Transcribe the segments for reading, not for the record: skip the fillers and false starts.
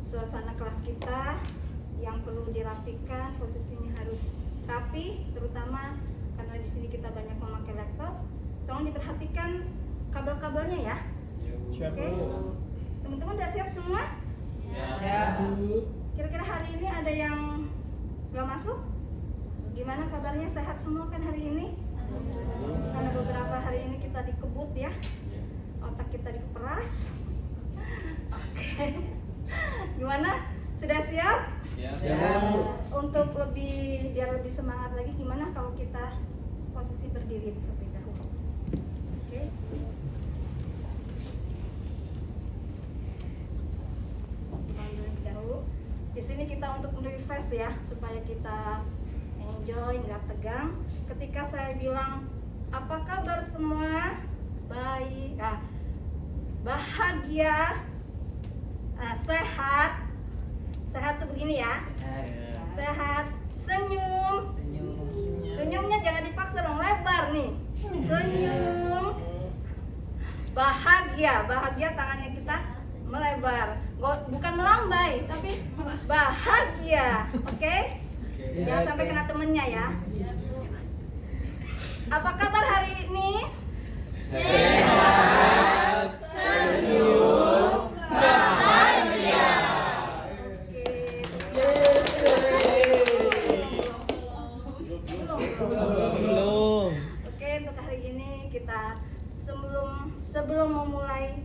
suasana kelas kita yang perlu dirapikan, posisinya harus rapi, terutama karena di sini kita banyak memakai laptop. Tolong diperhatikan kabel-kabelnya ya. Oke. Teman-teman udah siap semua? Siap, Bu. Kira-kira hari ini ada yang gak masuk? Gimana kabarnya, sehat semua kan hari ini? Karena beberapa hari ini kita dikebut ya, otak kita diperas. Oke. Gimana? Sudah siap? Siap. Untuk biar lebih semangat lagi, gimana kalau kita posisi berdiri terlebih dahulu? Oke. Terlebih dahulu. Di sini kita untuk refresh ya, supaya kita enjoy, nggak tegang. Ketika saya bilang apa kabar semua, baik, bahagia, sehat. Sehat tuh begini ya. Sehat, senyum. Senyumnya jangan dipaksa dong, lebar nih. Senyum. Bahagia, bahagia tangannya kita melebar. Bukan melambai, tapi bahagia. Oke? Jangan sampai kena temennya ya. Apa kabar hari ini? Sehat, senyum, bahagia. Belum. Oke, untuk hari ini kita sebelum memulai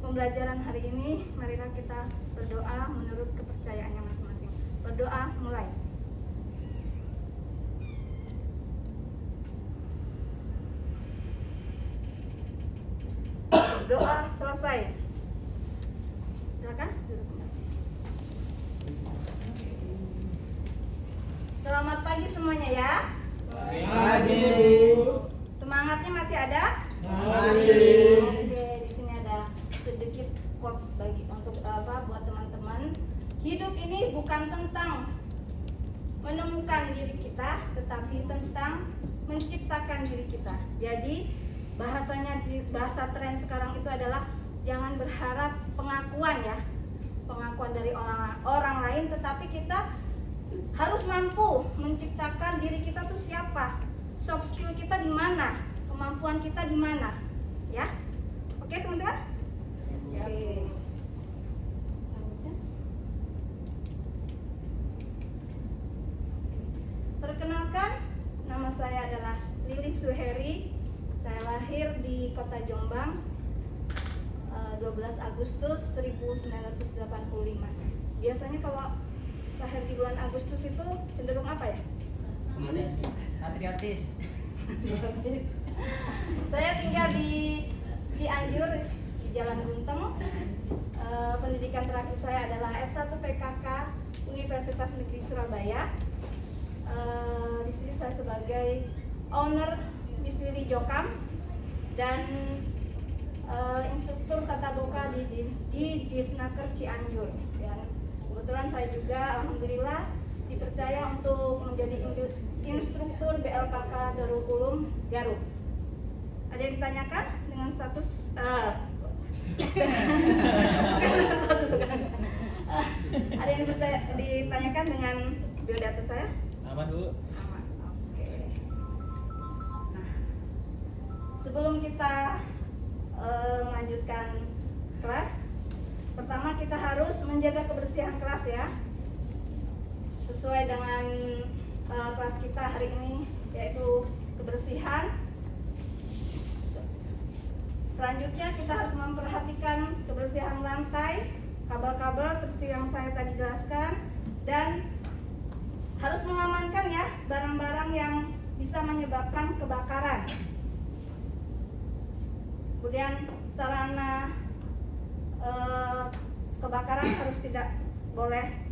pembelajaran hari ini, marilah kita berdoa menurut kepercayaannya masing-masing. Berdoa mulai. Doa selesai. Silakan duduk kembali. Selamat pagi semuanya ya. Pagi. Semangatnya masih ada? Masih. Oke, di sini ada sedikit quotes untuk buat teman-teman. Hidup ini bukan tentang menemukan diri kita, tetapi tentang menciptakan diri kita. Jadi bahasa tren sekarang itu adalah jangan berharap pengakuan ya, pengakuan dari orang lain, tetapi kita harus mampu menciptakan diri kita tuh siapa, soft skill kita di mana, kemampuan kita di mana, ya. Oke teman-teman? Oke. Perkenalkan, nama saya adalah Lili Suheri. Saya lahir di Kota Jombang 12 Agustus 1985. Biasanya kalau lahir di bulan Agustus itu cenderung apa ya? Manis, patriotis. Saya tinggal di Cianjur, di Jalan Bunteng. Pendidikan terakhir saya adalah S1 PKK Universitas Negeri Surabaya. Di sini saya sebagai owner Bisri Jokam dan instruktur tata boga di Disnaker Cianjur. Dan kebetulan saya juga alhamdulillah dipercaya untuk menjadi instruktur BLKK Darul Ulum Garut. Ada yang ditanyakan dengan status ada yang ditanyakan dengan biodata saya? Aman, Bu. Aman. Oke. Nah, sebelum kita melanjutkan kelas, pertama kita harus menjaga kebersihan kelas ya, sesuai dengan kelas kita hari ini, yaitu kebersihan. Selanjutnya kita harus memperhatikan kebersihan lantai, kabel-kabel seperti yang saya tadi jelaskan, dan harus mengamankan ya barang-barang yang bisa menyebabkan kebakaran. Kemudian sarana kebakaran harus tidak boleh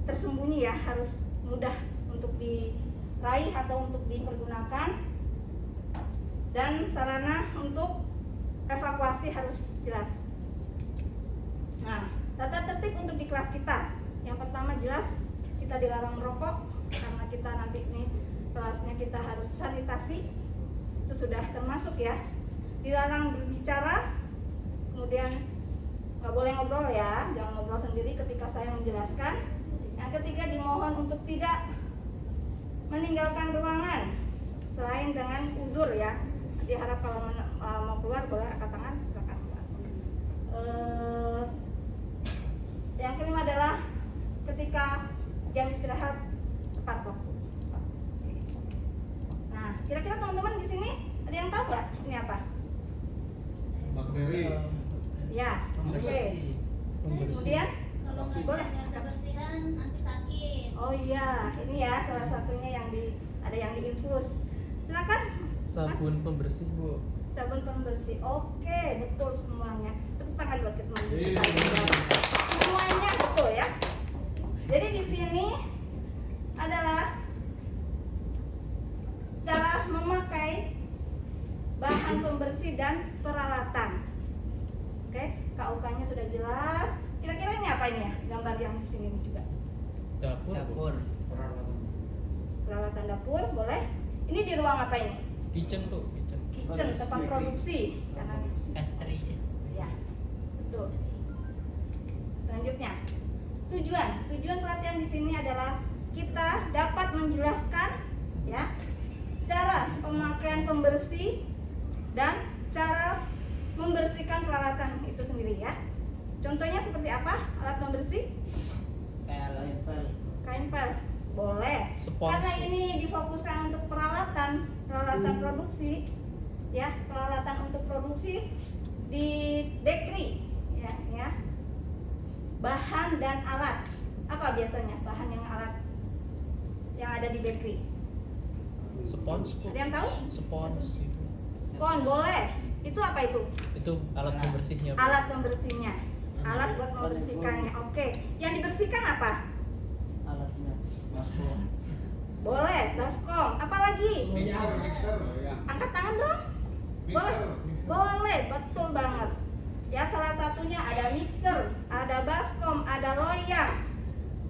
tersembunyi ya, harus mudah untuk diraih atau untuk dipergunakan, dan sarana untuk evakuasi harus jelas. Nah, tata tertib untuk di kelas kita. Yang pertama jelas kita dilarang merokok karena kita nanti ini kelasnya kita harus sanitasi. Itu sudah termasuk ya. Dilarang berbicara, kemudian nggak boleh ngobrol ya, jangan ngobrol sendiri ketika saya menjelaskan. Yang ketiga, dimohon untuk tidak meninggalkan ruangan selain dengan udzur ya. Diharap kalau mau keluar boleh angkat tangan, silakan. Yang kelima adalah ketika jam istirahat tepat waktu. Nah, kira-kira teman-teman di sini ada yang tahu nggak ini apa? Bakteri. Ya, oke. Kemudian Kalau nggak boleh. jaga kebersihan nanti sakit. Oh iya, ini ya salah satunya yang ada yang diinfus. Silakan. Sabun pembersih, Bu. Sabun pembersih. Oke, betul semuanya. Tepuk tangan buat teman Iya. semuanya betul ya. Jadi di sini adalah cara memakai bahan pembersih dan peralatan. Oke, KUK-nya sudah jelas. Kira-kira ini apa ini ya? Gambar yang di sini juga. Dapur, Bu. Dapur. Peralatan dapur, boleh. Ini di ruang apa ini? Kitchen, tuh, kitchen. Kitchen, tempat produksi. Karena Pastry. ya, betul. Selanjutnya, tujuan pelatihan di sini adalah kita dapat menjelaskan ya cara pemakaian pembersih dan cara membersihkan peralatan itu sendiri ya. Contohnya seperti apa alat pembersih? Kain pel, boleh. Spons. Karena ini difokuskan untuk peralatan produksi ya, peralatan untuk produksi di bakery ya. Bahan dan alat. Apa biasanya bahan yang alat yang ada di bakery? Spons, Bu. Ada yang tahu? Spons itu. Spon, boleh. Itu apa itu? Itu alat pembersihnya, Bu. Alat pembersihnya. Alat buat membersihkannya. Oke. Yang dibersihkan apa? Boleh, baskom. Apalagi? Mixer. Angkat tangan dong. Boleh. Boleh, betul banget. Ya, salah satunya ada mixer, ada baskom, ada loyang.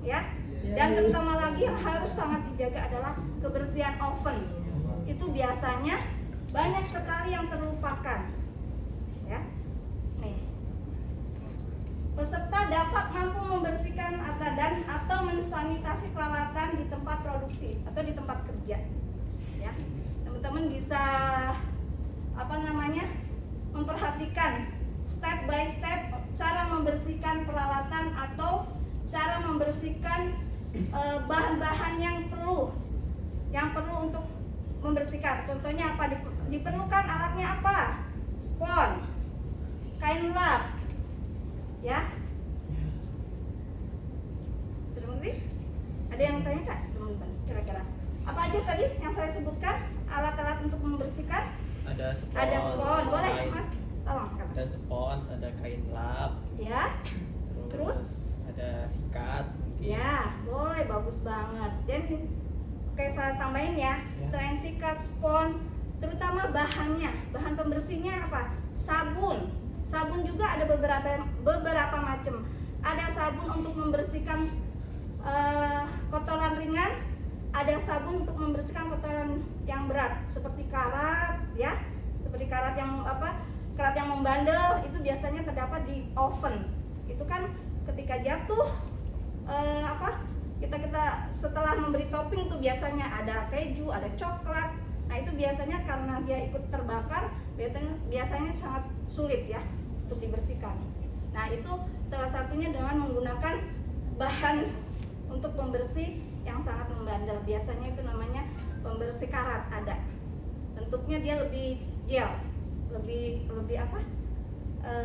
Ya. Dan terutama lagi yang harus sangat dijaga adalah kebersihan oven. Itu biasanya banyak sekali yang terlupakan. Ya. Nih. Peserta dapat mampu membersihkan atau mensanitasi peralatan di tempat produksi atau di tempat kerja. Ya. Teman-teman bisa memperhatikan step by step cara membersihkan peralatan atau cara membersihkan bahan-bahan yang perlu untuk membersihkan. Contohnya apa? Diperlukan alatnya apa? Spon, kain lap, ya. Sudah mengerti? Ada yang tanya Kak, teman-teman? Kira-kira apa aja tadi yang saya sebutkan alat-alat untuk membersihkan? Ada spons. Ada spon, boleh kain- Mas? Tolong Kak. Ada spons, ada kain lap. Ya, Terus? ada sikat mungkin. ya, boleh, bagus banget. Dan oke, saya tambahin ya. Ya. Selain sikat, spon, terutama bahannya, bahan pembersihnya apa? Sabun. Sabun juga ada beberapa macam. Ada sabun untuk membersihkan kotoran ringan, ada sabun untuk membersihkan kotoran yang berat seperti karat ya, seperti karat yang membandel, itu biasanya terdapat di oven. Itu kan ketika jatuh kita setelah memberi topping tuh biasanya ada keju, ada coklat. Nah, itu biasanya karena dia ikut terbakar, biasanya sangat sulit ya untuk dibersihkan. Nah, itu salah satunya dengan menggunakan bahan untuk pembersih yang sangat membandel. Biasanya itu namanya pembersih karat, ada. Bentuknya dia lebih gel, lebih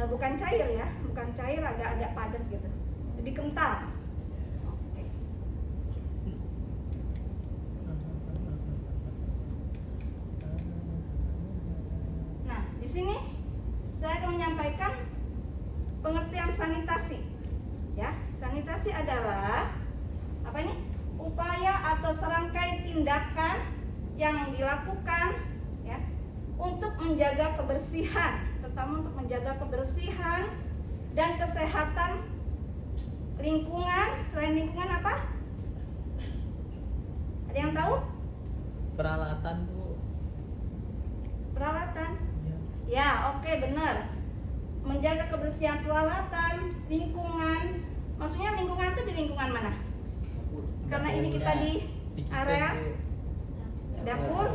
bukan cair ya, bukan cair, agak padat gitu, lebih kental. Oke. Nah, di sini saya akan menyampaikan pengertian sanitasi. Ya, sanitasi adalah apa ini? Upaya atau serangkai tindakan yang dilakukan ya untuk menjaga kebersihan, terutama untuk menjaga kebersihan dan kesehatan lingkungan. Selain lingkungan apa? Ada yang tahu? Peralatan, Bu. Peralatan. Ya. Ya, oke, benar. menjaga kebersihan peralatan, lingkungan. Maksudnya lingkungan itu di lingkungan mana? Karena ini kita di area dapur,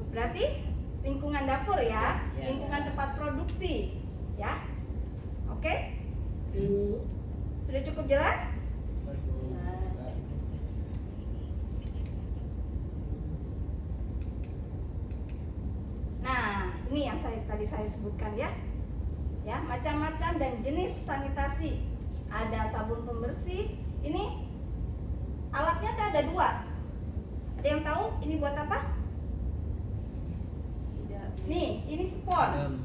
berarti lingkungan dapur ya, lingkungan tempat produksi ya. Oke? Sudah cukup jelas? Nah, ini yang tadi saya sebutkan ya. Ya, macam-macam dan jenis sanitasi. Ada sabun pembersih. Ini alatnya tuh ada 2. Ada yang tahu ini buat apa? Nih, ini spons.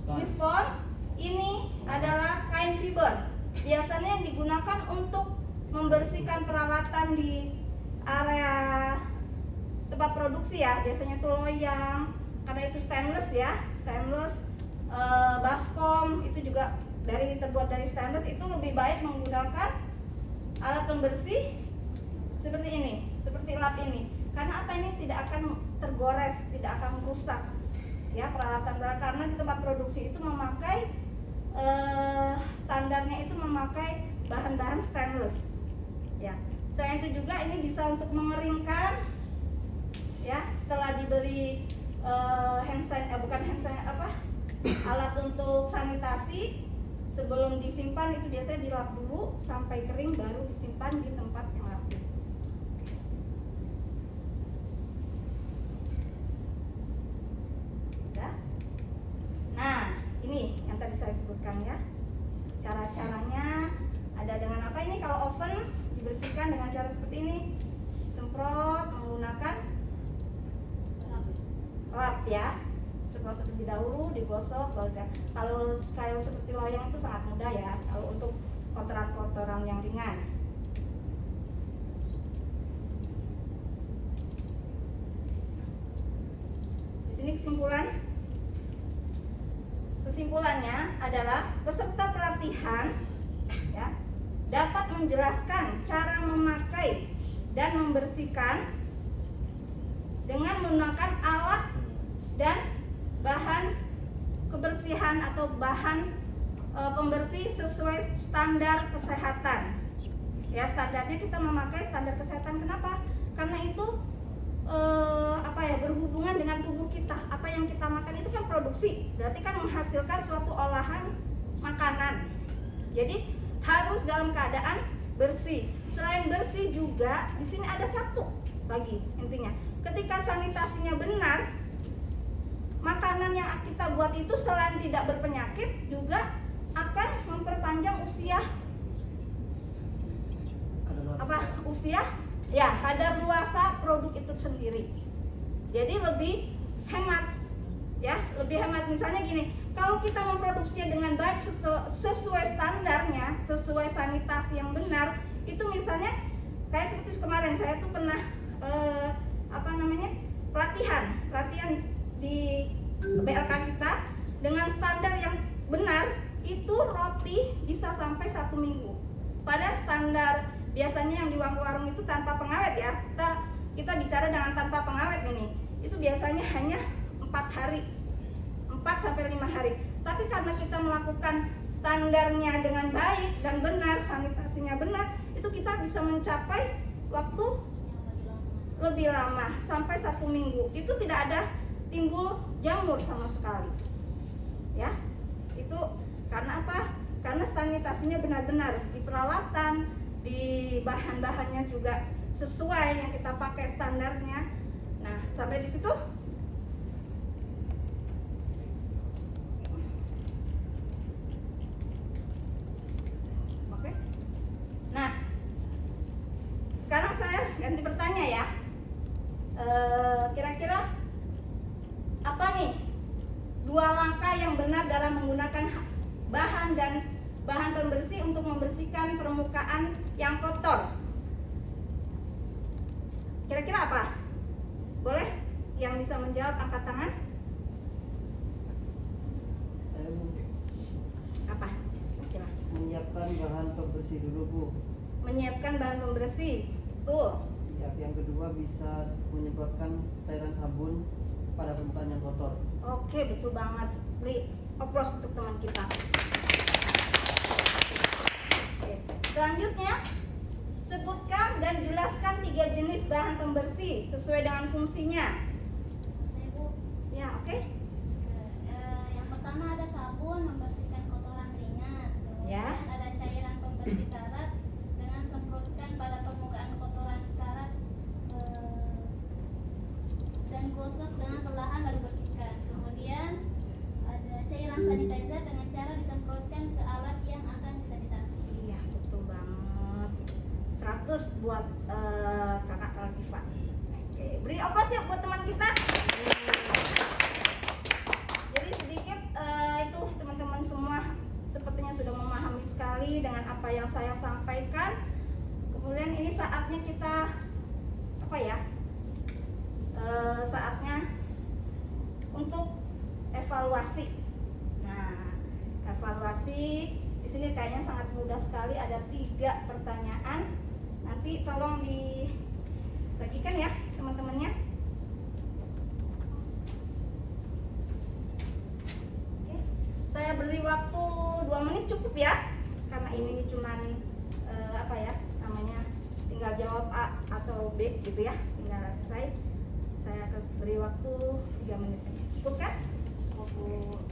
Ini spons. Ini adalah kain fiber. Biasanya yang digunakan untuk membersihkan peralatan di area tempat produksi ya. Biasanya itu loyang, karena itu stainless ya, stainless, baskom itu juga terbuat dari stainless. Itu lebih baik menggunakan alat pembersih seperti ini, seperti lap ini, karena apa, ini tidak akan tergores, tidak akan rusak ya peralatan, karena di tempat produksi itu memakai standarnya itu memakai bahan-bahan stainless ya. Selain itu juga ini bisa untuk mengeringkan ya, setelah diberi alat untuk sanitasi. Sebelum disimpan itu biasanya dilap dulu sampai kering, baru disimpan di tempat yang rapi. Udah? Nah, ini yang tadi saya sebutkan ya. Cara-caranya ada dengan apa ini? Kalau oven dibersihkan dengan cara seperti ini. Semprot menggunakan lap ya. Semprot terlebih dahulu, digosok. Kalau kayu seperti loyang itu sangat mudah ya. Kalau untuk kotoran-kotoran yang ringan. Di sini kesimpulannya adalah peserta pelatihan ya dapat menjelaskan cara memakai dan membersihkan dengan menggunakan alat dan bahan kebersihan atau bahan pembersih sesuai standar kesehatan. Ya, standarnya kita memakai standar kesehatan. Kenapa? Karena itu berhubungan dengan tubuh kita. Apa yang kita makan itu kan produksi, berarti kan menghasilkan suatu olahan makanan. Jadi harus dalam keadaan bersih. Selain bersih juga di sini ada satu lagi intinya. Ketika sanitasinya benar, makanan yang kita buat itu selain tidak berpenyakit juga akan memperpanjang usia kadaluarsa produk itu sendiri. Jadi lebih hemat ya, lebih hemat. Misalnya gini, kalau kita memproduksinya dengan baik sesuai standarnya, sesuai sanitasi yang benar, itu misalnya kayak seperti kemarin saya tuh pernah pelatihan di BLK kita dengan standar yang benar, itu roti bisa sampai 1 minggu. Padahal standar biasanya yang di warung-warung itu tanpa pengawet ya, kita bicara dengan tanpa pengawet ini, itu biasanya hanya 4 sampai 5 hari. Tapi karena kita melakukan standarnya dengan baik dan benar, sanitasinya benar, itu kita bisa mencapai waktu lebih lama, sampai 1 minggu. Itu tidak ada timbul jamur sama sekali ya. Itu karena apa? Karena sanitasinya benar-benar di peralatan, di bahan-bahannya juga sesuai yang kita pakai standarnya. Nah, sampai di situ. Oke. Nah, sekarang saya ganti bertanya ya. Kira-kira apa nih 2 langkah yang benar dalam menggunakan bahan pembersih untuk membersihkan permukaan yang kotor? Kira-kira apa? Boleh yang bisa menjawab angkat tangan? Saya mungkin Apa? Kira. menyiapkan bahan pembersih dulu, Bu. Menyiapkan bahan pembersih. Tuh. Ya, yang kedua bisa menyemprotkan cairan sabun pada permukaan yang kotor. Oke, betul banget. Beri aplaus untuk teman kita. Oke. Selanjutnya, sebutkan dan jelaskan 3 jenis bahan pembersih sesuai dengan fungsinya. Saya Bu. Ya, oke. Yang pertama ada sabun membersihkan kotoran ringan. Ya. Kemudian ada cairan pembersih karat dengan semprotkan pada permukaan kotoran karat dan gosok dengan perlahan lalu bersihkan. Kemudian ada cairan sanitizer dengan cara disemprotkan ke alat yang akan disanitasi. Iya, betul banget. 100 buat kakak Latifa. Oke, beri aplaus ya buat teman kita. Jadi sedikit itu teman-teman semua sepertinya sudah memahami sekali dengan apa yang saya sampaikan. Kemudian ini saatnya kita apa ya? Saatnya untuk evaluasi. Nah, evaluasi di sini kayaknya sangat mudah sekali. Ada 3 pertanyaan. Nanti tolong dibagikan ya teman-temannya. Oke. Saya beri waktu 2 menit cukup ya, karena ini cuman apa ya namanya, tinggal jawab A atau B gitu ya, tinggal selesai. Saya akan beri waktu 3 menit saja. Cukup kan? Cukup.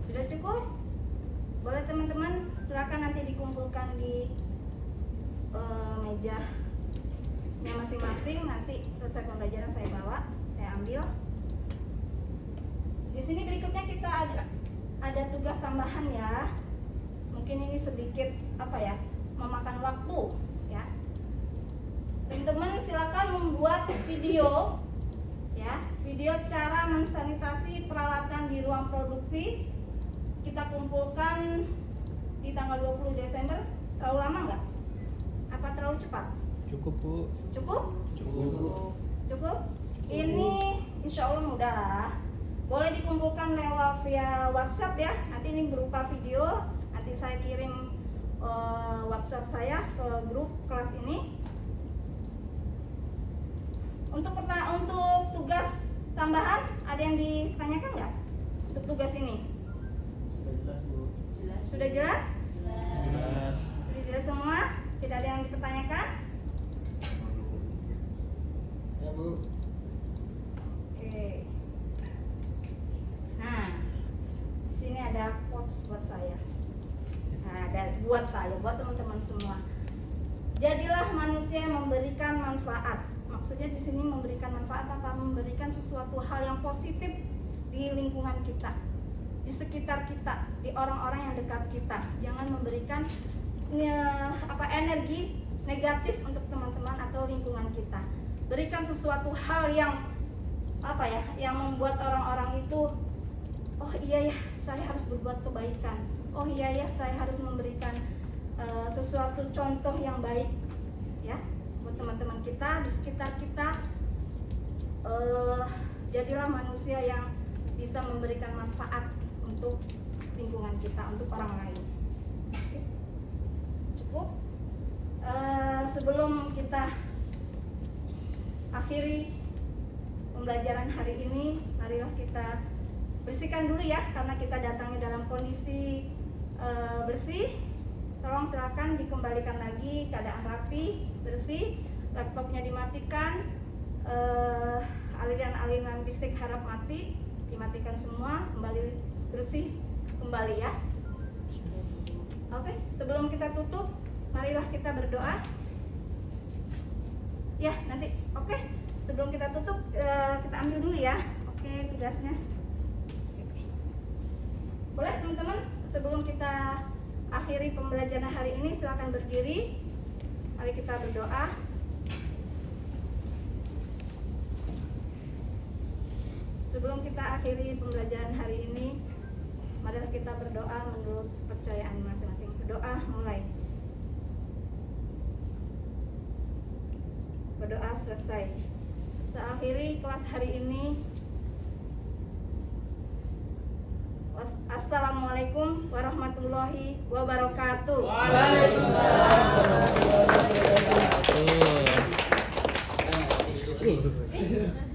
Sudah cukup? Boleh teman-teman, silakan nanti dikumpulkan di mejanya masing-masing. Nanti selesai pembelajaran saya bawa, saya ambil. Di sini berikutnya kita ada tugas tambahan ya. Mungkin ini sedikit apa ya, memakan waktu ya. Teman-teman silakan membuat video ya, video cara mensanitasi peralatan di ruang produksi. Kita kumpulkan di tanggal 20 Desember. Terlalu lama nggak? Apa terlalu cepat? Cukup Bu. Cukup? Cukup. Cukup? Ini insya Allah mudah lah. Boleh dikumpulkan lewat via WhatsApp ya. Nanti ini berupa video. Nanti saya kirim WhatsApp saya ke grup kelas ini. Untuk tugas tambahan ada yang ditanyakan nggak? Untuk tugas ini Sudah jelas Bu. sudah jelas? Jelas. Sudah jelas semua? Tidak ada yang dipertanyakan? Ya Bu. Oke. Nah, di sini ada quotes buat saya. Nah, dan buat saya, buat teman-teman semua. Jadilah manusia yang memberikan manfaat. Maksudnya di sini memberikan manfaat apa? Memberikan sesuatu hal yang positif di lingkungan kita, di sekitar kita, di orang-orang yang dekat kita. Jangan memberikan energi negatif untuk teman-teman atau lingkungan kita. Berikan sesuatu hal yang apa ya, yang membuat orang-orang itu, oh iya ya, saya harus berbuat kebaikan. Oh iya ya, saya harus memberikan sesuatu contoh yang baik ya buat teman-teman kita di sekitar kita. Jadilah manusia yang bisa memberikan manfaat untuk lingkungan kita, untuk orang lain. Oke. Cukup. Sebelum kita akhiri pembelajaran hari ini, marilah kita bersihkan dulu ya, karena kita datangnya dalam kondisi bersih. Tolong silakan dikembalikan lagi keadaan rapi, bersih. Laptopnya dimatikan, aliran-aliran listrik harap mati, dimatikan semua, kembali bersih kembali ya. Oke, sebelum kita tutup, marilah kita berdoa. Ya, nanti oke. Sebelum kita tutup, kita ambil dulu ya. Oke, tugasnya. Boleh teman-teman, sebelum kita akhiri pembelajaran hari ini, silakan berdiri. Mari kita berdoa. Sebelum kita akhiri pembelajaran hari ini, marilah kita berdoa menurut kepercayaan masing-masing. Berdoa mulai. Berdoa selesai. Seakhiri kelas hari ini, Assalamualaikum warahmatullahi wabarakatuh. Waalaikumsalam warahmatullahi wabarakatuh. Tuh.